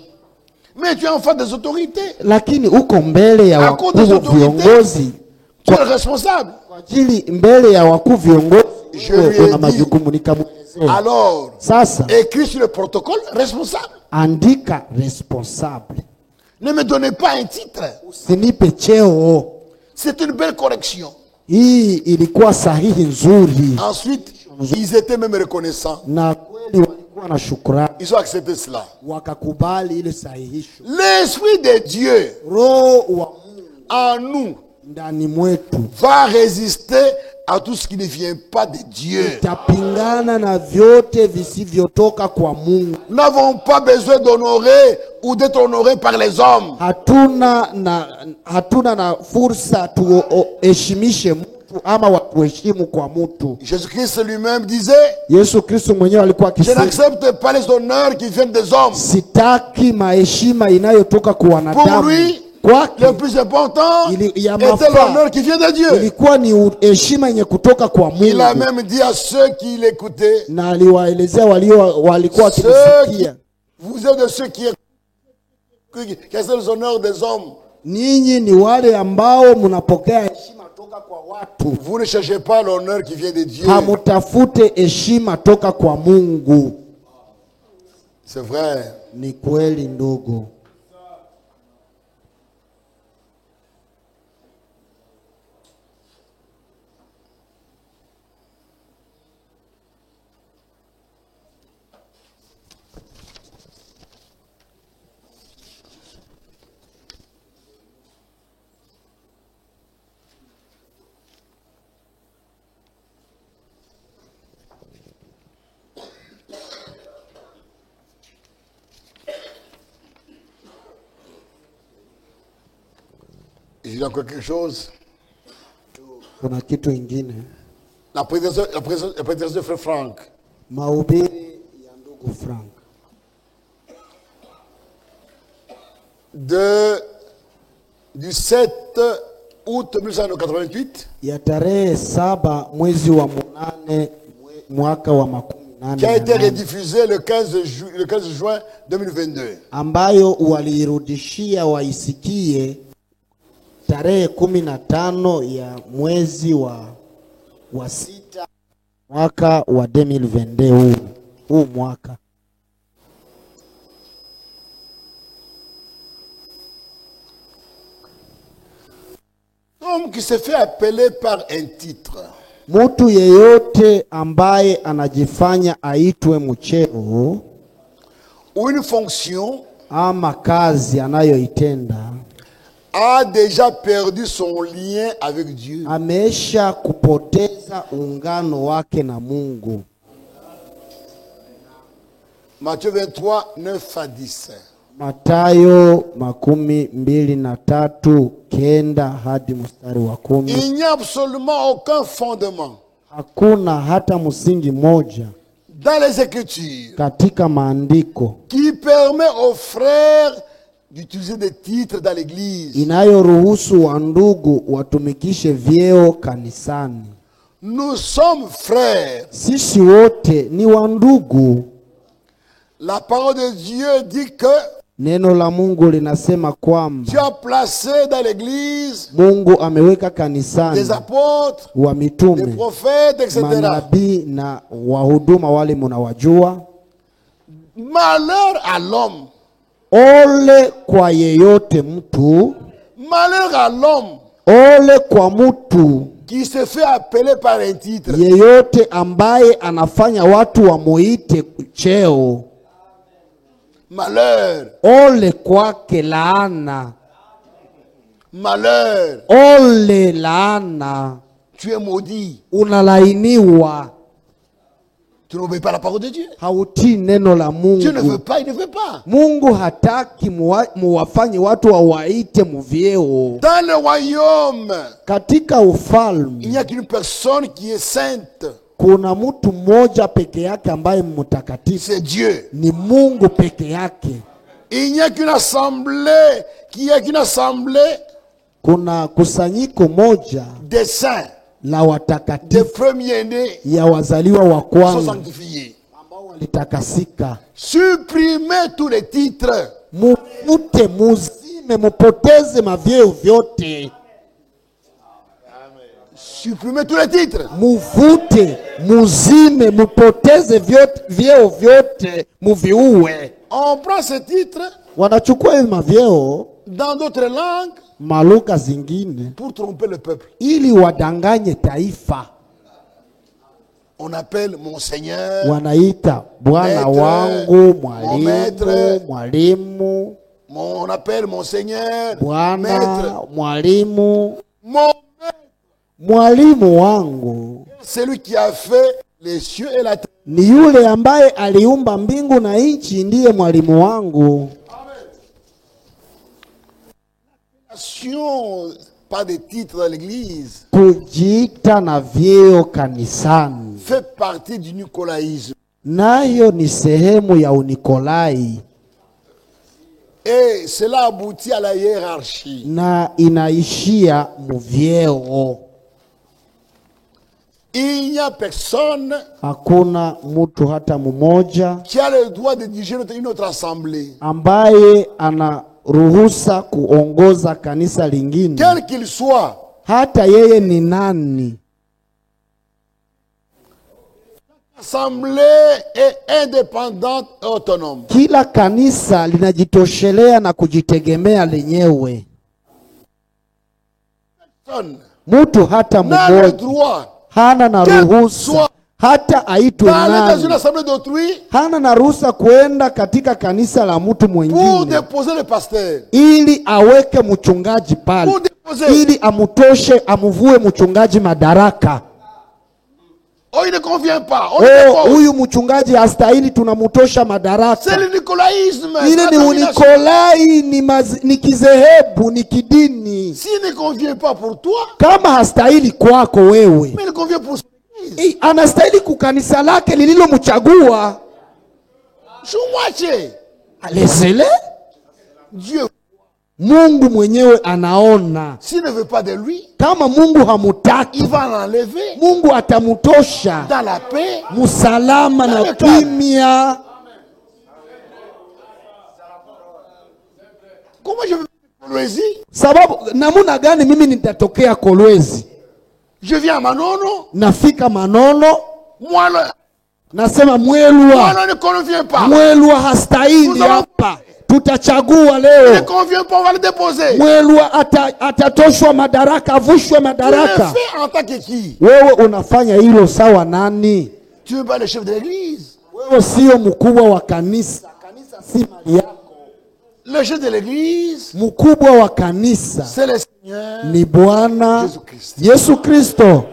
Mais tu es en face des autorités. Lakini uko mbele ya wakuu viongozi. Tu es responsable. Kwa ajili mbele ya wakuu viongozi una majukumu nikamuelezea. Alors, sasa écris sur le protocole responsable. Andika responsable. Ne me donnez pas un titre. Usinipe cheo. C'est une belle correction. Hii ilikuwa sahihi nzuri. Ensuite, ils étaient même reconnaissants. Na kweli walikuwa na shukrani. Ils ont accepté cela. Wakakubali ile sahihisho. L'esprit de Dieu Roho wa Mungu en nous ndani mwetu va résister à tout ce qui ne vient pas de Dieu. Tapingana na vyote visivyotoka kwa Mungu. Nous n'avons pas besoin d'honorer ou d'être honorés par les hommes. Hatuna na fursa tuheshimishe mtu ama watuheshimu kwa mtu. Jésus-Christ lui-même disait, Yesu Kristo mwenyewe alikuwa akisema, je n'accepte pas les honneurs qui viennent des hommes. Sitaki maheshima inayotoka kwa wanadamu. Pour lui, le plus important était l'honneur qui vient de Dieu. Ilikuwa ni heshima yenye kutoka kwa Mungu. Il a même dit à ceux qui l'écoutaient, na aliwaelezea walikuwa wakisikia, vous êtes de ceux qui acceptent les honneurs des hommes. Ninyi ni wale ambao mnapokea heshima toka kwa watu. Vous ne cherchez pas l'honneur qui vient de Dieu. Hamutafute heshima toka kwa Mungu. C'est vrai. Ni kweli ndugu. Il y a encore quelque chose. Kuna kitu ingine. La prédication de Frère Franck. Mahubiri ya ndugu Frank. Du 7 août 1988. Ya tarehe 7 mwezi wa 8 mwaka wa 18. Qui a été rediffusé le 15 juin 2022. Ambayo walirudishia waisikie tarehe 15 ya mwezi wa 6 mwaka wa 2022 huu mwaka. Homme qui se fait appeler par un titre. Mtu yeyote ambaye anajifanya aitwe mcheo ou une fonction ama kazi anayoitenda a déjà perdu son lien avec Dieu. Amesha kupoteza ungano wake na Mungu. Matthieu 23, 9 à 10. Mathayo 23:9 hadi mstari wa 10. Il n'y a absolument aucun fondement. Hakuna hata msingi moja dans les Écritures katika maandiko qui permet aux frères d'utiliser des titres dans l'église. Inayoruhusu wandugu watumikishe vyeo kanisani. Nous sommes frères. Sisi wote ni wandugu. La parole de Dieu dit que neno la Mungu linasema kwamba Dieu a placé dans l'église Mungu ameweka kanisani des apôtres, wa mitume, des prophètes, etc. manabii na wahuduma wale mnawajua. Malheur à l'homme. Ole kwa yeyote mtu. Malheur à l'homme. Ole kwa mtu qui se fait appeler par un titre. Yeyote ambaye anafanya watu wamuite cheo. Malheur. Ole kwake, laana. Malheur. Ole, laana. Tu es maudit. Unalainiwa. Tu n'obéis pas à la parole de Dieu. hautii neno la Dieu ne veut Mungu. pas, il ne veut pas. Mungu hataki muwafanye watu wawaite muvyeo. Dans le royaume, Katika ufalme il n'y a qu'une personne qui est sainte. kuna mtu mmoja peke yake ambaye mtakatifu, C'est Dieu. ni Mungu peke yake. Il n'y a qu'une assemblée, Kuna kusanyiko moja des saints, la des watakatifu premiers-nés ya wazaliwa wa sont kwanza sanctifiés. ambao walitakasika. Supprimez tous les titres. Mufute, muzime, mupoteze mavyeo vyote. Supprimez tous les titres. Muvute, muzime, mupoteze vyeo vyote, muviue. On prend ces titres Wanachukua hizo mavyeo dans d'autres langues malugha zingine pour tromper le peuple. ili wadanganye taifa. On appelle mon Seigneur, Wanaita Bwana Maître, wangu, mon maître, mwalimu, on appelle mon Seigneur, Bwana, maître, mwalimu, mon maître. mwalimu wangu. C'est lui qui a fait les cieux et la terre. Ni yule ambaye aliumba mbingu na nchi, ndiye mwalimu wangu. Pas des titres dans l'église Kujiita na vyeo kanisani fait partie du nicolaïsme. nayo ni sehemu ya Unikolai, Et cela aboutit à la hiérarchie. na inaishia muvyeo. Il n'y a personne Hakuna mtu hata mmoja qui a le droit de diriger une autre assemblée, ambaye ana ruhusa kuongoza kanisa lingine, quel qu'il soit. hata yeye ni nani. L'assemblée est indépendante et autonome. Kila kanisa linajitoshelea na kujitegemea lenyewe. Personne Mtu hata n'a le mmoja droit hana na Quel ruhusa soit hata aitwe d'aller dans une nani, assemblée d'autrui hana na ruhusa kuenda katika kanisa la mtu pour mwingine déposer le pasteur. ili aweke mchungaji pale, Pour déposer. ili amutoshe, amuvue mchungaji madaraka. Oh, il ne convient pas. On est Oh, d'accord. huyu mchungaji hastahili, tunamutosha madaraka. C'est le nicolaïsme. Ile la ni domination. Unikolai, ni kizehebu, ni kidini. S'il ne convient pas pour toi, Kama hastahili kwako wewe, mais il convient pour son église. anastahili kukanisa lake lililomchagua. Chouache. Alezele, Dieu, Mungu mwenyewe anaona. s'il ne veut pas de lui, Kama Mungu hamutaki, il va l'enlever Mungu atamutosha dans la paix. musalama na kimya. Comment je vais Kolwezi? Sababu namuna gani mimi nitatokea Kolwezi, Je viens à Manono. nafika Manono, Moi, nasema Mwelwa, ne convient pas. Mwelwa hastahili hapa, tutachagua Il ne leo. convient pas, on va le déposer. Mwelwa atatoshwa madaraka, avushwe Tu le madaraka. fais en tant que qui? Wewe unafanya hilo sawa nani? Tu n'es pas le chef de l'église. Wewe sio mkubwa wa kanisa. Kanisa si mali yako. Le chef de l'église, Mkubwa wa kanisa c'est le Seigneur. ni Bwana Yesu Kristo. Yesu Kristo.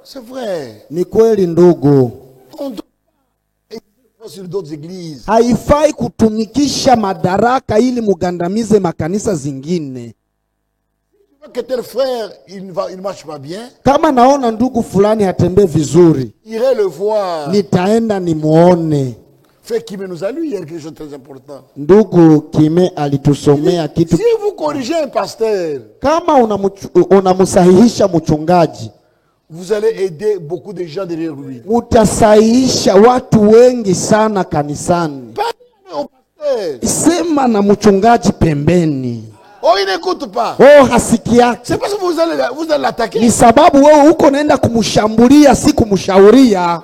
C'est vrai. Ni kweli ndugu, On doit pas sur d'autres églises. haifai kutumikisha madaraka ili mugandamize makanisa zingine. Que tel frère, il ne marche pas bien, Kama naona ndugu fulani hatembee vizuri, irai le voir. nitaenda nimuone. Frère Kimé nous a lu hier quelque chose de très important. Ndugu Kime alitusomea kitu. Si vous corrigez un pasteur, Kama unamusahihisha mchungaji, vous allez aider beaucoup de gens derrière lui. utasahihisha watu wengi sana kanisani. Parlez au pasteur. Sema na mchungaji pembeni. Oh, il n'écoute pas. Oh, hasikiaki. C'est parce que vous allez l'attaquer. Ni sababu wewe uko naenda kumshambulia, si kumshauria.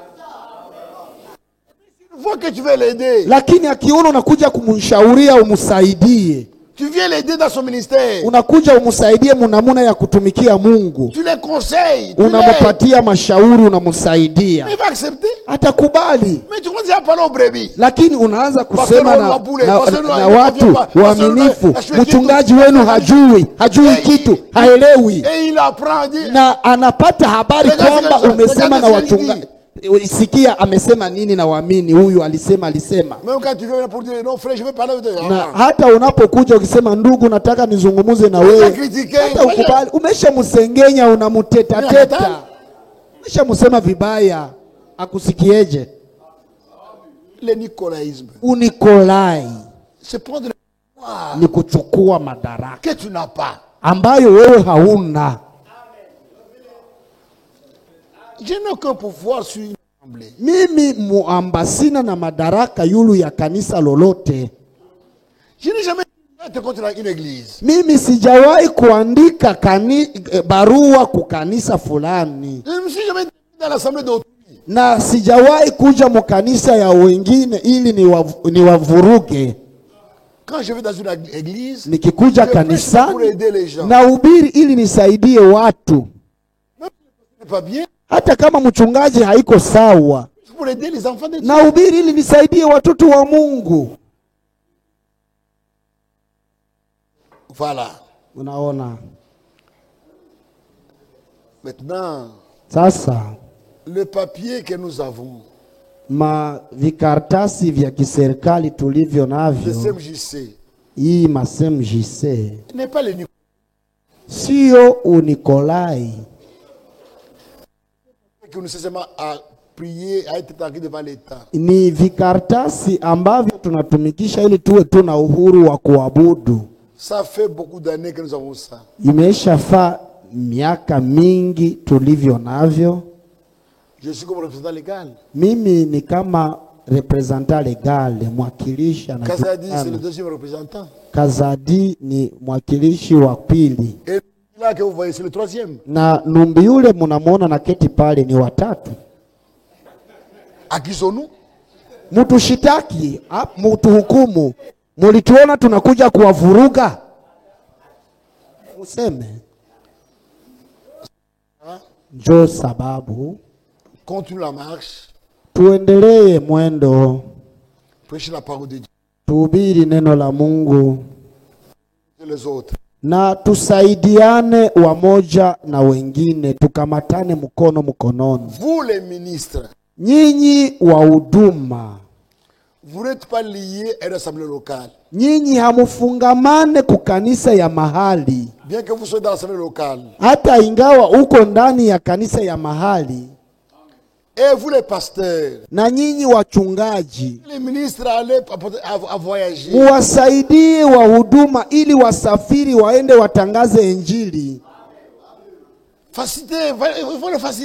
Une fois que tu veux l'aider, Lakini akiona unakuja kumshauria umsaidie, Tu viens l'aider dans son ministère. Unakuja umsaidie namna ya kutumikia Mungu. Tu les conseilles. Unampatia mashauri, unamsaidia. Mais il va accepter. Atakubali. Mais tu commences à parler aux brebis. Lakini unaanza kusema na watu waaminifu. Mchungaji wenu hajui kitu, haelewi. Et il apprend dire. Na anapata habari kwamba umesema na wachungaji. Sikia amesema nini na waamini, huyu alisema. Même quand tu viens pour dire non frère je veux parler avec toi. Na hata unapokuja ukisema ndugu nataka nizungumuze na wewe, hata ukubali, umeshamsengenya, unamteta. Umeshamsema vibaya, akusikieje? Le nicolaïsme. Unikolai. C'est prendre le pouvoir. Ni kuchukua madaraka que tu n'as pas. Ambayo wewe hauna. Je n'ai aucun pouvoir sur une assemblée. Mimi muambasina na madaraka yulu ya kanisa lolote. Je n'ai jamais été contre une église. Mimi sijawahi kuandika barua kukanisa fulani. Je ne me suis jamais dans l'assemblée d'autrui. Na sijawahi kuja mukanisa ya wengine ili niwavuruge. Quand je vais dans une église, nikikuja kanisa pour aider les gens. Na ubiri ili nisaidie watu. Pas bien. Hata kama mchungaji haiko sawa, pour aider les enfants de Dieu. Na ubiri ili nisaidie watoto wa Mungu. Voilà. Unaona? Maintenant, sasa le papier que nous avons, vikartasi vya kiserikali tulivyo navyo, hii MSMJC n'est pas le Nikolai. Sio Unikolai. Que nous sommes à prier, à être tranquille devant l'État. Ni vikartasi ambavyo tunatumikisha ili tuwe tuna uhuru wa kuabudu. Ça fait beaucoup d'années que nous avons ça. Imeshafa miaka mingi tulivyo navyo. Je suis comme représentant légal. Mimi ni kama représentant légal, mwakilishi. Kazadi c'est le deuxième représentant. Kazadi ni mwakilishi wa pili. Et là que vous voyez c'est le troisième. Na Numbi yule mnamuona na keti pale ni watatu. Akizonu mutushitaki, mutuhukumu. Mulituona tunakuja kuwavuruga. Useme njo sababu continue la marche. Tuendelee mwendo. Prêcher la parole de Dieu. Tuhubiri neno la Mungu. Les autres. Na tusaidiane wamoja na wengine, tukamatane mkono mkononi. Vous les ministres, nyinyi wa huduma, vous n'êtes pas liés à l'assemblée locale. Nyinyi hamufungamane kukanisa ya mahali. Bien que vous soyez dans l'assemblée locale. Hata ingawa uko ndani ya kanisa ya mahali. Et vous les pasteurs, na nyinyi wachungaji, les ministres allaient à voyager. Muwasaidie wa huduma ili wasafiri waende watangaze injili.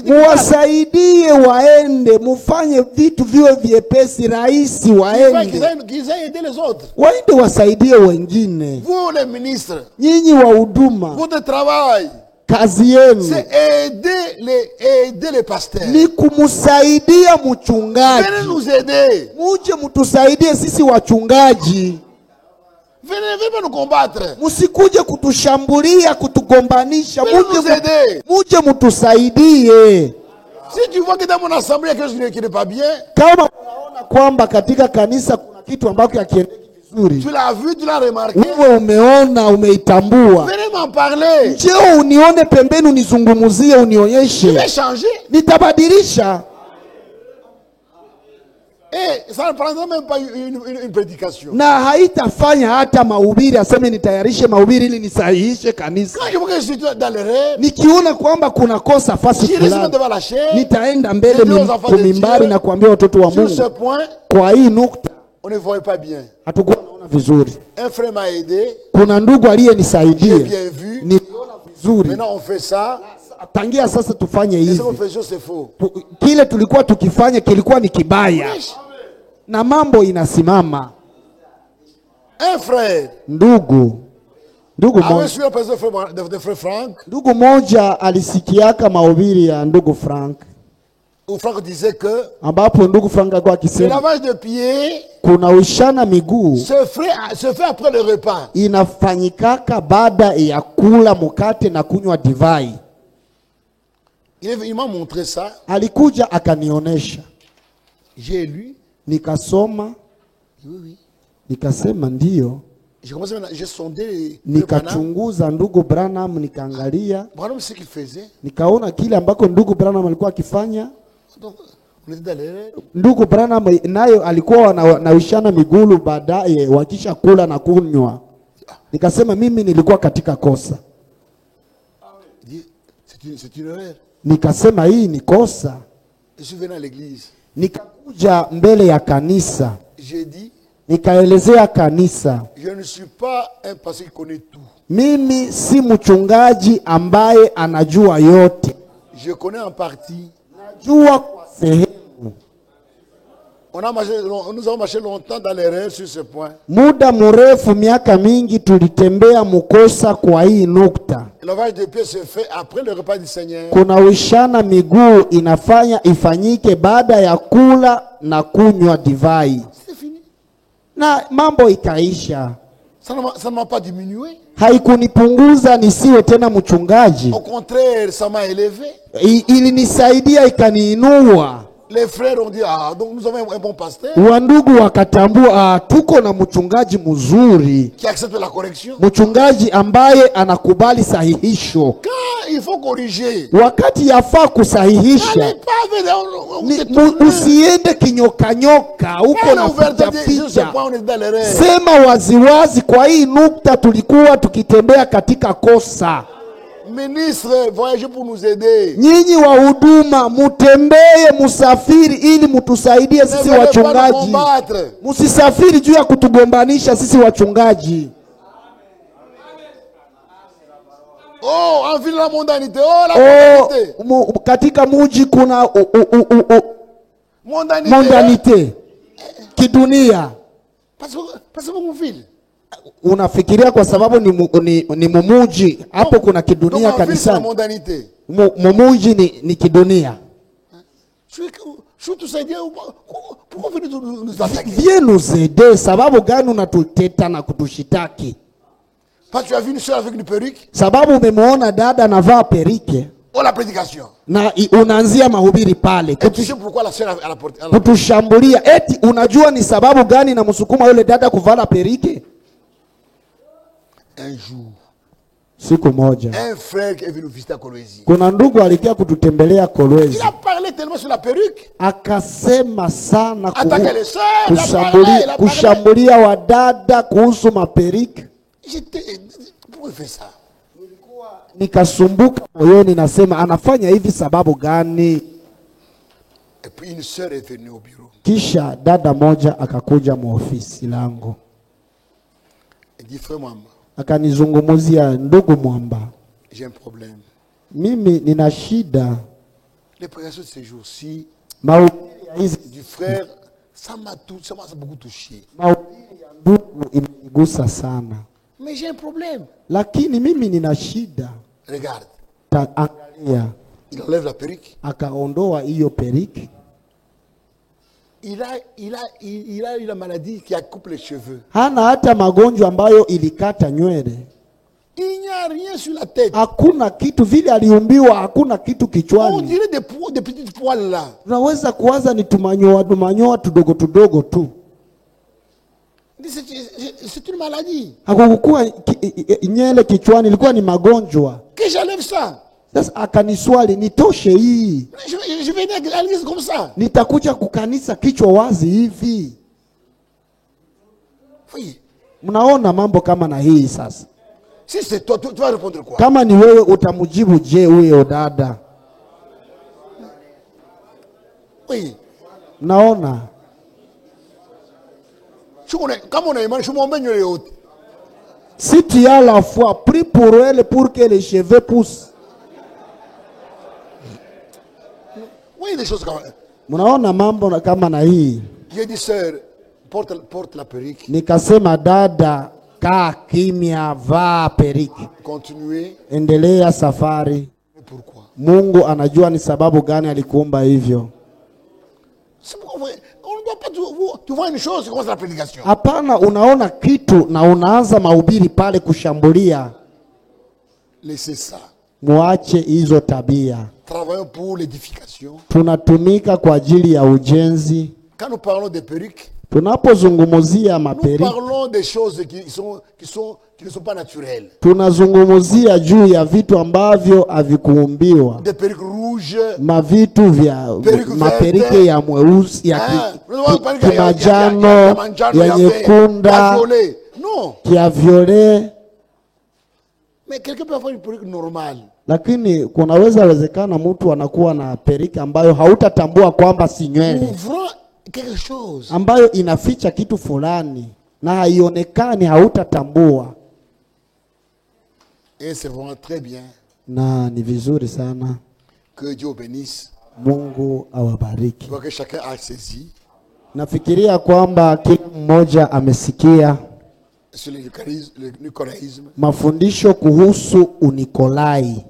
Muwasaidie waende, mufanye vitu viwe vyepesi rahisi waende. Waende wasaidie wengine. Vous les ministres, nyinyi wa huduma, votre travail, kazi yenu c'est aider les pasteurs. Ni kumusaidia mchungaji. Venez nous aider. Muje mutusaidie sisi wachungaji. Venez nous combattre. Musikuje kutushambulia, kutugombanisha. Muje mutusaidie. Si tu vois que dans mon assemblée il y a quelque chose qui n'est pas bien, kama unaona kwamba katika kanisa kuna kitu ambacho hakiendeki vizuri, tu l'as vu, tu l'as remarqué, wewe umeona, umeitambua, venez m'en parler. Njoo unione pembeni, unizungumuzie, unionyeshe. Je vais changer. Nitabadilisha. Et ça ne prendra même pas une prédication. Na haitafanya hata mahubiri aseme nitayarishe mahubiri ili nisahihishe kanisa. Nikiona kwamba kuna kosa fasi fulani, nitaenda mbele kumimbari na kuambia watoto wa Mungu, kwa hii nukta on ne voit pas bien. Hatukuwa naona vizuri. Un frère m'a aidé. Kuna ndugu aliyenisaidia. J'ai bien vu. Niona vizuri. Maintenant on fait ça. Tangia sasa tufanye hivi. Ce qu'on fait c'est faux. Kile tulikuwa tukifanya kilikuwa ni kibaya. Na mambo inasimama. Un frère. Ndugu moja. Ndugu moja alisikiaka mahubiri ya ndugu Frank. où Franck disait que ambapo ndugu Frank alikuwa le akisema lavage de pieds kunawishana miguu se fait après le repas. inafanyikaka baada ya kula mkate na kunywa divai. Il m'a montré ça. Alikuja akanionyesha. J'ai lu. Nikasoma. Oui. Nikasema ndio. J'ai sondé. Nikachunguza ndugu Branham, nikaangalia. Branham ce qu'il faisait. Nikaona kile ambako ndugu Branham alikuwa akifanya. Donc, on était dans les... Ndugu Branham nayo alikuwa wanawishana miguu baadaye wakisha kula na kunywa. Nikasema mimi nilikuwa katika kosa. C'est une erreur. Nikasema hii ni kosa. Je suis venu à l'église. Nikakuja mbele ya kanisa. J'ai dit, nikaelezea kanisa, je ne suis pas un pasteur qui connaît tout. Mimi si mchungaji ambaye anajua yote. Je connais en partie. Najua kwa sehemu. Nous avons marché longtemps dans l'erreur sur ce point. Muda mrefu miaka mingi tulitembea mukosa kwa hii nukta. Le lavage de pieds se fait après le repas du Seigneur. Kuna wishana miguu inafanya ifanyike baada ya kula na kunywa divai. C'est fini. Na mambo ikaisha. Ça ne m'a pas diminué. Haikunipunguza nisiwe tena mchungaji. Au contraire, ça m'a élevé. Ilinisaidia ikaniinua. Les frères ont dit, donc nous avons un bon pasteur. Wandugu wakatambua, tuko na mchungaji mzuri. Qui accepte la correction. Mchungaji ambaye anakubali sahihisho. Quand il faut corriger. Wakati yafaa kusahihisha. Usiende kinyoka uko na ficha. Sema waziwazi, kwa hii nukta tulikuwa tukitembea katika kosa. Ministre, voyagez pour nous aider. Nyinyi wa huduma mutembee, musafiri ili mutusaidie sisi wachungaji. Musisafiri juu ya kutugombanisha sisi wachungaji. Oh, en ville la mondanité. Oh, la mondanité. Katika muji kuna mondanité. Kidunia. Parce que mon ville. Unafikiria kwa sababu ni mumuji hapo kuna kidunia kanisani. Mumuji ni kidunia. Viens nous aider, sababu gani unatuteta na kutushitaki? Sababu umemwona dada anavaa perike. Oh, la prédication. Na unaanzia mahubiri pale. Kutushambulia. Eti unajua ni sababu gani na msukuma yule dada kuvala perike? Un jour, siku moja, un frère qui est venu visiter à Kolwezi. Kuna ndugu alikia kututembelea Kolwezi. Il a parlé tellement sur la perruque. Akasema sana kushambulia kushambulia wadada kuhusu maperike. Pourquoi il fait ça? Nikasumbuka moyoni, nasema anafanya hivi sababu gani? Et puis une sœur est venue au bureau. Kisha dada moja akakuja mu ofisi langu. Elle dit, frère Mwamba, akanizungumzia, ndugu Mwamba, j'ai un problème. Mimi nina shida. Les prédications de ces jours-ci du frère, ça m'a beaucoup touché. Mais j'ai un problème. Lakini mimi nina shida. Regarde. Angalia. Il enlève la perruque. Akaondoa hiyo perruque. Il a eu la maladie qui accoupe les cheveux. Hana hata magonjwa ambayo ilikata nywele. Il n'y a rien sur la tête. Hakuna kitu, vile aliumbiwa hakuna kitu kichwani. On dirait des petites poils là. Unaweza kuwaza ni tumanyoa tudogo tu. C'est une maladie. Hakukuwa nywele kichwani, ilikuwa ni magonjwa. Que j'enlève ça. Sasa akaniswali, nitoshe hii. Je vais à l'église comme ça. Nitakuja kukanisa kichwa wazi hivi. Oui. Mnaona mambo kama na hii sasa. Si c'est toi, tu vas répondre quoi? Kama ni wewe utamujibu je huyo dada? Oui. Naona. Comme on a imagé, je m'emmène les hautes. Si tu as la foi, prie pour elle pour que les cheveux poussent. Oui, des choses comme ça. Mnaona mambo kama na hii. J'ai dit, sœur, porte la perruque. Nikasema, dada, kaa kimya, vaa periki. Continuez. Endelea safari. Ne pourquoi. Mungu anajua ni sababu gani alikuumba hivyo. C'est pourquoi on ne doit pas tu vois une chose, c'est commence la prédication. Hapana, unaona kitu na unaanza mahubiri pale kushambulia. Laissez ça. Muache hizo tabia. Travaillons pour l'édification. Tunatumika kwa ajili ya ujenzi. Quand nous parlons des perruques, tunapozungumzia maperiki, nous parlons des choses qui ne sont pas naturelles. Tunazungumzia juu ya vitu ambavyo havikuumbiwa. Des perruques rouges, mavitu vya maperiki ya mweusi, ya kimajano, ya nyekunda, ya violet. Mais quelqu'un peut avoir une perruque normale. Lakini kunaweza wezekana mtu anakuwa na periki ambayo hautatambua kwamba si nywele, ambayo inaficha kitu fulani na haionekani, hautatambua. Et c'est vraiment très bien. Na ni vizuri sana. Que Dieu bénisse. Mungu awabariki. Que chacun a saisi. Nafikiria kwamba kila mmoja amesikia sur le nicolaïsme. Mafundisho kuhusu Unikolai.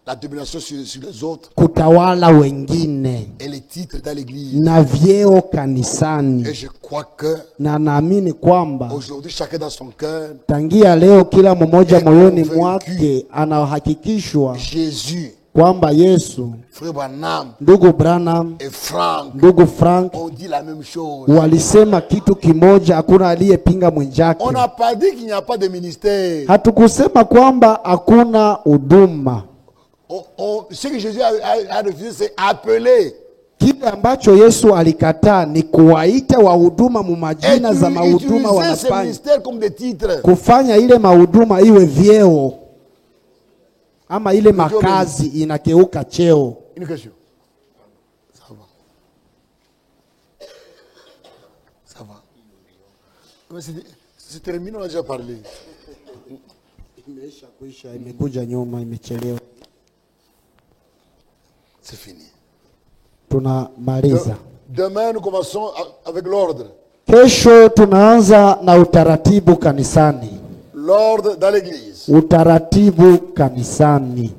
La domination sur les autres. Kutawala wengine. Et les titres dans l'église. Na vyeo kanisani. Et je crois que na naamini kwamba aujourd'hui chacun dans son cœur, tangia leo kila mmoja moyoni mwake anahakikishwa Jésus, kwamba Yesu, frère Branham, ndugu Branham et Frank, ndugu Frank on dit la même chose. Walisema kitu kimoja, hakuna aliyepinga mwenzake. On n'a pas dit qu'il n'y a pas de ministère. Hatukusema kwamba hakuna huduma. Ce que Jésus a refusé, c'est appeler. Kile ambacho Yesu alikataa ni kuwaita wahuduma mu majina za mahuduma wanafanya. Kufanya ile mahuduma iwe vyeo. Ama ile makazi inakeuka cheo. Une question. Ça va. Ça va. C'est terminé, on a déjà parlé. Imekuja nyuma, imechelewa. C'est fini. Tunamaliza. Demain nous commençons avec l'ordre. Kesho tunaanza na utaratibu kanisani. L'ordre dans l'église. Utaratibu kanisani.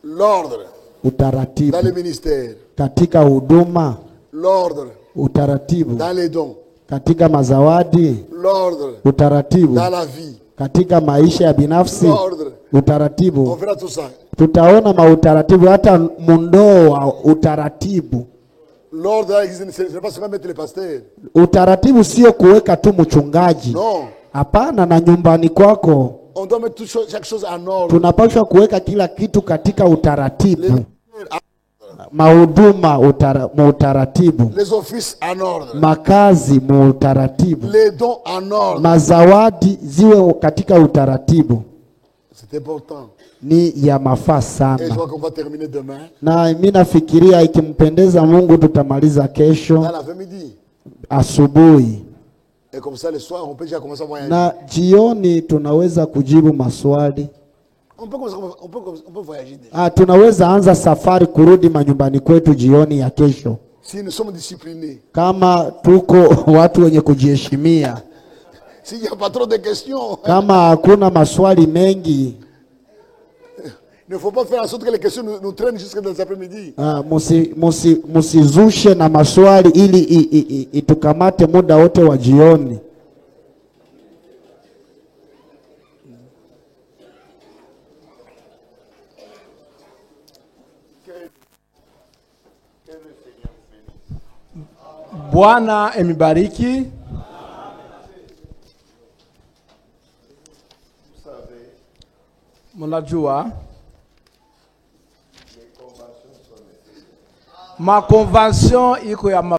L'ordre. Utaratibu. Dans le ministère. Katika huduma. L'ordre. Utaratibu. Dans les dons. Katika mazawadi. L'ordre. Utaratibu. Dans la vie. Katika maisha ya binafsi. L'ordre. Utaratibu. On verra tout ça. Tutaona mautaratibu, hata mundoa utaratibu. L'ordre dans l'église, c'est pas seulement mettre le pasteur. Utaratibu sio kuweka tu mchungaji. Non. Hapana, na nyumbani kwako. On doit mettre chaque chose en ordre. Tunapaswa kuweka kila kitu katika utaratibu. Mahuduma utaratibu. Les offices en ordre. Makazi utaratibu. Les dons en ordre. Mazawadi ziwe katika utaratibu. C'est important. Ni ya mafaa sana. Et je crois qu'on va terminer demain. Na mimi nafikiria ikimpendeza Mungu tutamaliza kesho. Dans l'après-midi. Asubuhi. Et comme ça le soir on peut déjà commencer à voyager. Na jioni tunaweza kujibu maswali. On peut voyager déjà. Tunaweza anza safari kurudi manyumbani kwetu jioni ya kesho. Si nous sommes disciplinés. Kama tuko watu wenye kujiheshimia. S'il n'y a pas trop de questions. Kama hakuna maswali mengi. Il ne faut pas faire en sorte que les questions nous traînent jusqu'à l'après-midi. Musizushe na maswali ili itukamate muda wote wa jioni. Bwana emibariki. Mnajua ma convention iko ya